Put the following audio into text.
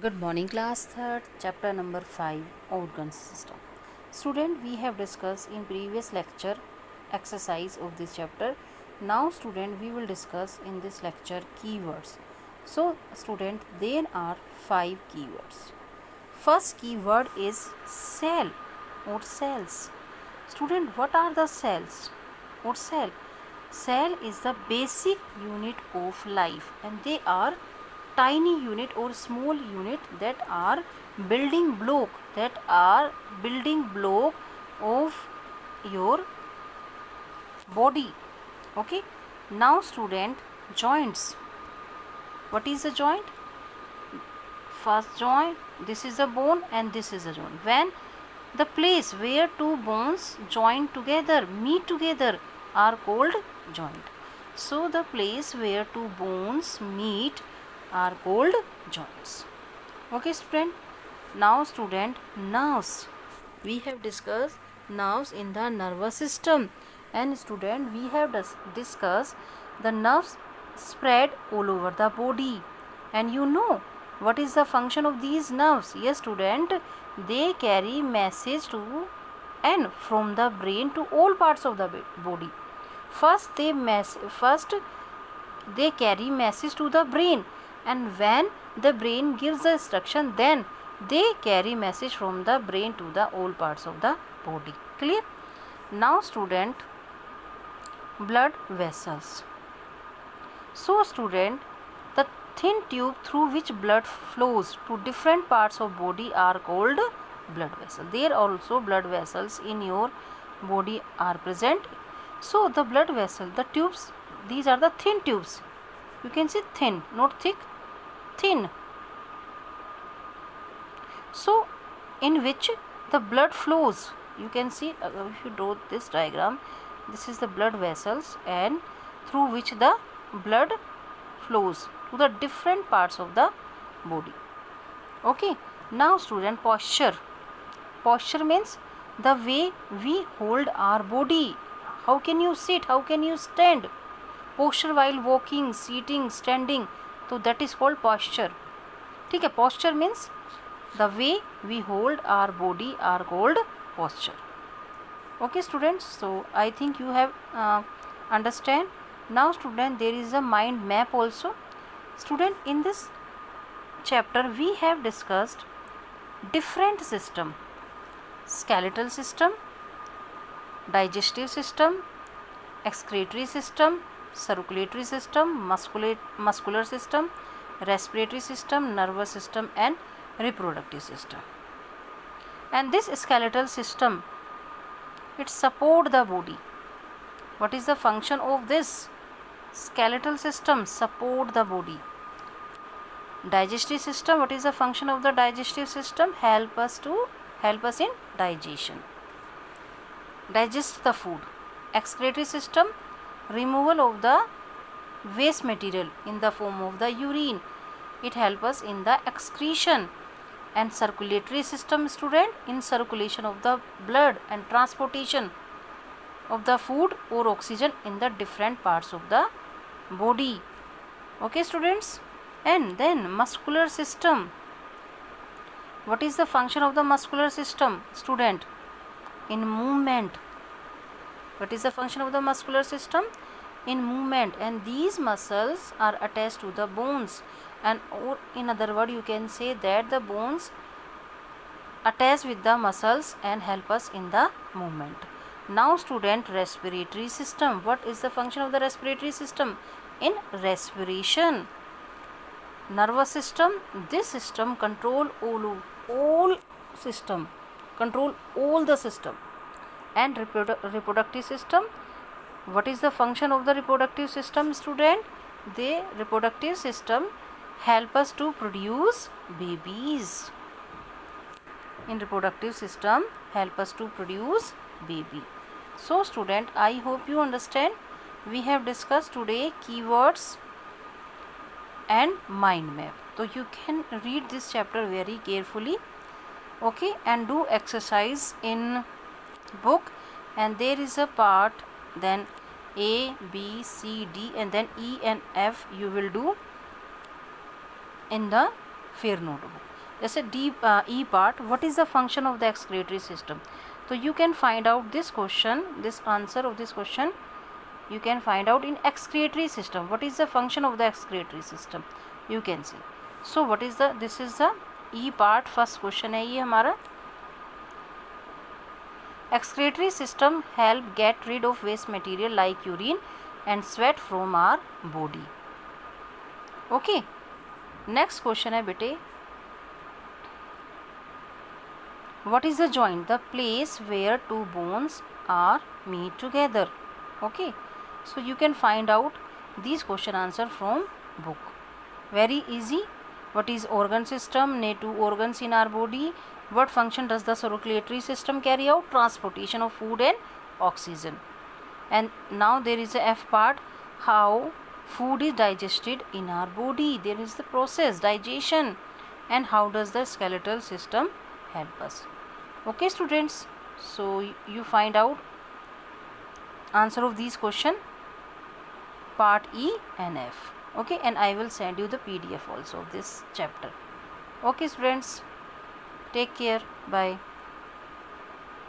Good morning, class third, chapter number 5, organ system. Student, we have discussed in previous lecture exercise of this chapter. Now, student, we will discuss in this lecture keywords. So, student, there are 5 keywords. First keyword is cell or cells. Student, what are the cells or cell? Cell is the basic unit of life, and they are tiny unit or small unit that are building block of your body. Okay, now student, joints. What is a joint? First joint, this is a bone and this is a joint. When the place where two bones join together, meet together, are called joint. So the place where two bones meet are called joints. Okay, student. Now, student, nerves. We have discussed nerves in the nervous system, and student, we have discussed the nerves spread all over the body. And you know what is the function of these nerves? Yes, student, they carry message to and from the brain to all parts of the body. First they carry message to the brain, and when the brain gives the instruction, then they carry message from the brain to the all parts of the body. Clear? Now, student, blood vessels. So, student, the thin tube through which blood flows to different parts of body are called blood vessels. There also blood vessels in your body are present. So, the blood vessel, the tubes, these are the thin tubes. You can see thin, not thick, thin. So, in which the blood flows. You can see, if you draw this diagram, this is the blood vessels, and through which the blood flows to the different parts of the body. Okay. Now, student, posture. Posture means the way we hold our body. How can you sit? How can you stand? Posture while walking, sitting, standing. So that is called posture. Okay, posture means the way we hold our body are called posture. Okay, students. So I think you have understand. Now, student, there is a mind map also. Student, in this chapter we have discussed different system: skeletal system, digestive system, excretory system, circulatory system, muscular system, respiratory system, nervous system, and reproductive system. And this skeletal system, it support the body. What is the function of this skeletal system? Support the body. Digestive system, what is the function of the digestive system? Help us in digestion, digest the food. Excretory system, removal of the waste material in the form of the urine. It helps us in the excretion. And circulatory system, student, in circulation of the blood and transportation of the food or oxygen in the different parts of the body. Okay, students. And then muscular system. What is the function of the muscular system, student? In movement. What is the function of the muscular system? In movement. And these muscles are attached to the bones, and or in other word you can say that the bones attach with the muscles and help us in the movement. Now, student, respiratory system. What is the function of the respiratory system? In respiration. Nervous system, this system control all system, control all the system. And reproductive system, what is the function of the reproductive system, student? The reproductive system help us to produce babies. In reproductive system help us to produce baby. So, student, I hope you understand. We have discussed today keywords and mind map. So you can read this chapter very carefully. Okay, and do exercise in book, and there is a part, then A, B, C, D, and then E and F you will do in the fair notebook. जैसे E part, what is the function of the excretory system? So you can find out this question, this answer of this question you can find out in excretory system. What is the function of the excretory system? You can see. So what is the, this is the E part, first question है ये हमारा. Excretory system help get rid of waste material like urine and sweat from our body. Okay. Next question है बेटे, what is the joint? The place where two bones are meet together. Okay, so you can find out these question answer from book. Very easy. What is organ system? Ne two organs in our body. What function does the circulatory system carry out? Transportation of food and oxygen. And now there is a F part, how food is digested in our body. There is the process digestion. And how does the skeletal system help us? Okay students, so you find out answer of these question part E and F. Okay, and I will send you the PDF also of this chapter. Okay students, take care, bye.